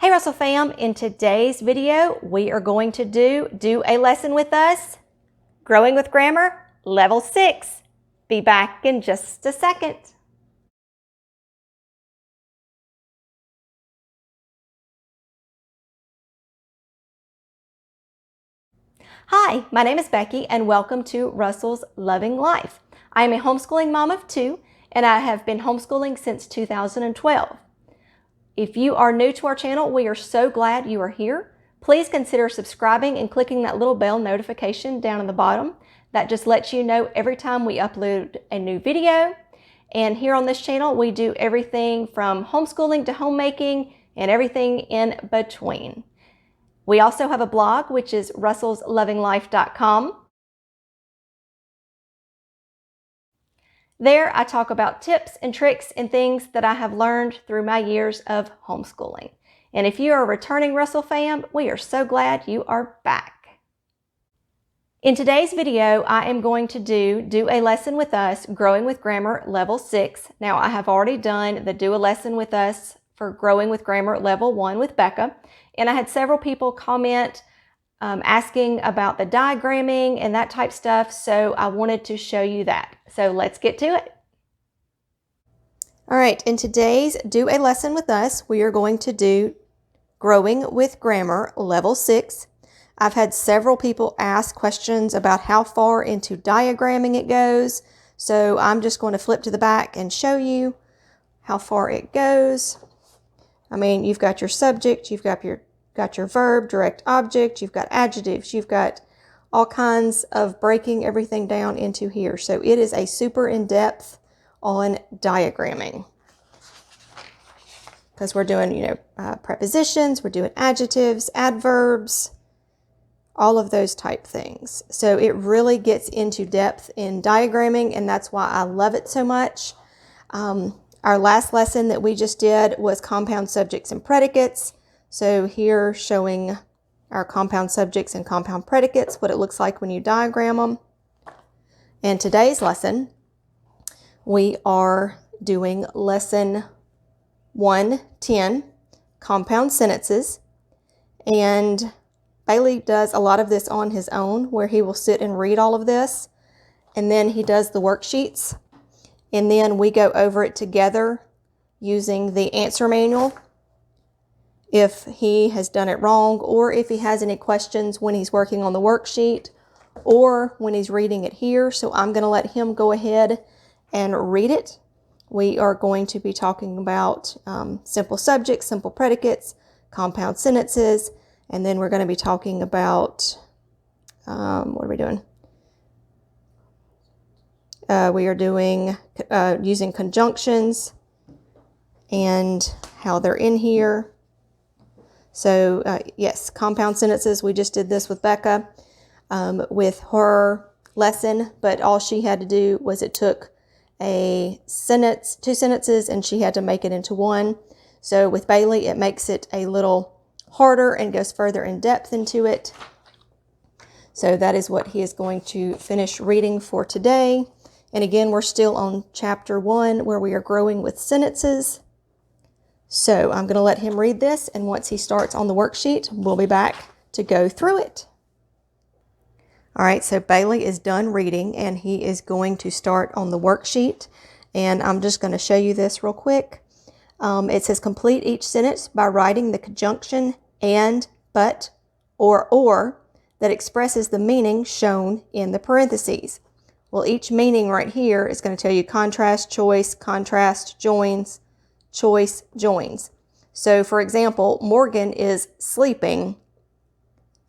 Hey Russell fam, in today's video we are going to do a lesson with us, Growing with Grammar, Level 6. Be back in just a second. Hi, my name is Becky and welcome to Russell's Loving Life. I am a homeschooling mom of 2 and I have been homeschooling since 2012. If you are new to our channel, we are so glad you are here. Please consider subscribing and clicking that little bell notification down in the bottom. That just lets you know every time we upload a new video. And here on this channel, we do everything from homeschooling to homemaking and everything in between. We also have a blog, which is russellslovinglife.com. There, I talk about tips and tricks and things that I have learned through my years of homeschooling. And if you are a returning Russell fam, we are so glad you are back. In today's video, I am going to do a lesson with us, Growing with Grammar Level 6. Now, I have already done the Do a Lesson with Us for Growing with Grammar Level 1 with Becca. And I had several people comment asking about the diagramming and that type stuff, so I wanted to show you that. So let's get to it. All right, in today's Do a Lesson with Us, we are going to do Growing with Grammar Level 6. I've had several people ask questions about how far into diagramming it goes, so I'm just going to flip to the back and show you how far it goes. I mean, you've got your subject, you've got your verb, direct object, you've got adjectives, you've got all kinds of breaking everything down into here. So it is a super in-depth on diagramming. Because we're doing, prepositions, we're doing adjectives, adverbs, all of those type things. So it really gets into depth in diagramming, and that's why I love it so much. Our last lesson that we just did was compound subjects and predicates. So here showing our compound subjects and compound predicates, what it looks like when you diagram them. And today's lesson, we are doing lesson 110, compound sentences. And Bailey does a lot of this on his own, where he will sit and read all of this. And then he does the worksheets. And then we go over it together using the answer manual, if he has done it wrong, or if he has any questions when he's working on the worksheet or when he's reading it here. So I'm going to let him go ahead and read it. We are going to be talking about simple subjects, simple predicates, compound sentences, and then we're going to be talking about, what are we doing? We are doing using conjunctions and how they're in here. So yes, compound sentences, we just did this with Becca with her lesson, but all she had to do was it took a sentence, 2 sentences, and she had to make it into one. So with Bailey, it makes it a little harder and goes further in depth into it. So that is what he is going to finish reading for today. And again, we're still on chapter 1 where we are growing with sentences. So I'm going to let him read this, and once he starts on the worksheet, we'll be back to go through it. All right, so Bailey is done reading, and he is going to start on the worksheet. And I'm just going to show you this real quick. It says complete each sentence by writing the conjunction and, but, or that expresses the meaning shown in the parentheses. Well, each meaning right here is going to tell you contrast, choice, contrast, joins, choice, joins. So for example, Morgan is sleeping,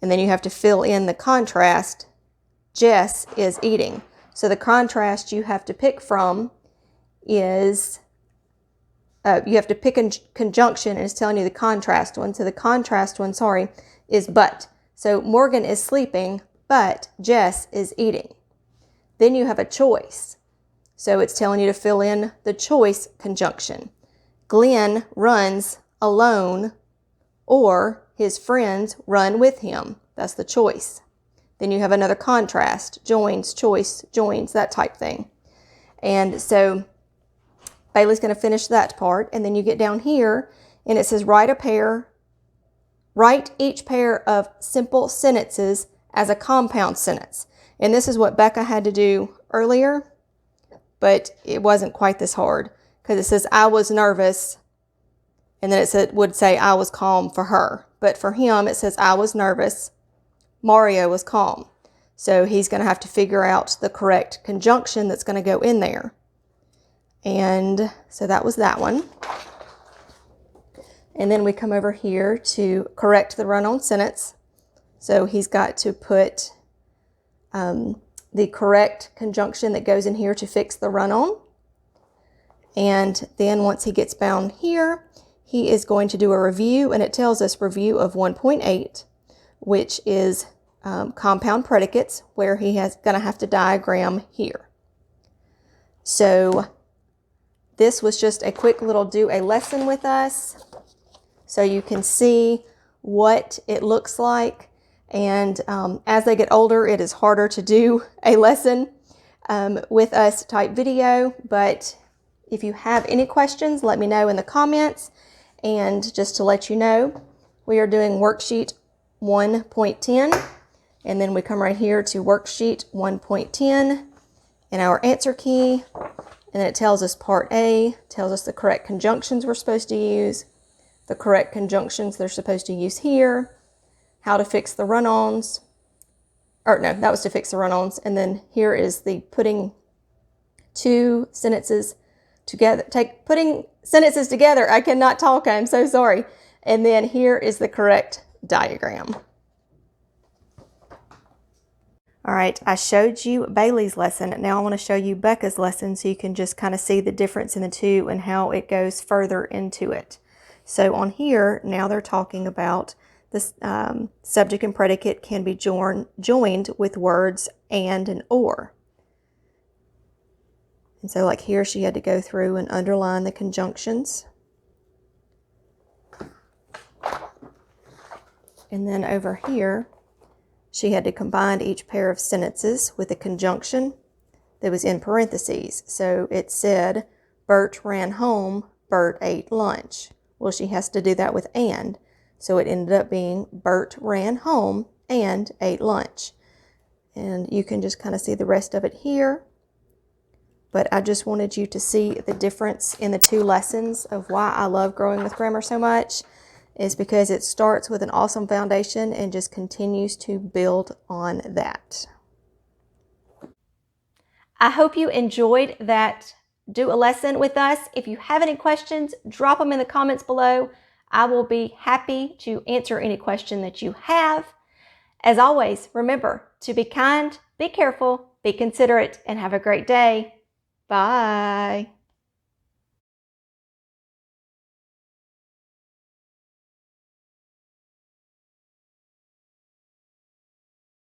and then you have to fill in the contrast. Jess is eating. So the contrast you have to pick from is, you have to pick a conjunction, and it's telling you the contrast one. So the contrast one, is but. So Morgan is sleeping, but Jess is eating. Then you have a choice. So it's telling you to fill in the choice conjunction. Glenn runs alone, or his friends run with him. That's the choice. Then you have another contrast, joins, choice, joins, that type thing. And so Bailey's going to finish that part, and then you get down here, and it says write a pair write each pair of simple sentences as a compound sentence. And this is what Becca had to do earlier, but it wasn't quite this hard because it says, I was nervous. And then would say, I was calm for her. But for him, it says, I was nervous. Mario was calm. So he's going to have to figure out the correct conjunction that's going to go in there. And so that was that one. And then we come over here to correct the run-on sentence. So he's got to put the correct conjunction that goes in here to fix the run-on. And then once he gets bound here, he is going to do a review, and it tells us review of 1.8, which is compound predicates, where he is going to have to diagram here. So this was just a quick little do a lesson with us, so you can see what it looks like. And as they get older, it is harder to do a lesson with us type video. But if you have any questions, let me know in the comments. And just to let you know, we are doing worksheet 1.10. And then we come right here to worksheet 1.10 and our answer key. And it tells us part A, tells us the correct conjunctions we're supposed to use, the correct conjunctions they're supposed to use here, how to fix the run-ons. Or no, that was to fix the run-ons. And then here is the putting two sentences together, putting sentences together. I cannot talk, I'm so sorry. And then here is the correct diagram. All right, I showed you Bailey's lesson. Now I want to show you Becca's lesson so you can just kind of see the difference in the two and how it goes further into it. So on here, now they're talking about this subject and predicate can be joined with words and or. And so like here, she had to go through and underline the conjunctions. And then over here, she had to combine each pair of sentences with a conjunction that was in parentheses. So it said, Bert ran home, Bert ate lunch. Well, she has to do that with and. So it ended up being Bert ran home and ate lunch. And you can just kind of see the rest of it here. But I just wanted you to see the difference in the two lessons of why I love Growing with Grammar so much. Is because it starts with an awesome foundation and just continues to build on that. I hope you enjoyed that do a lesson with us. If you have any questions, drop them in the comments below. I will be happy to answer any question that you have. As always, remember to be kind, be careful, be considerate, and have a great day. Bye.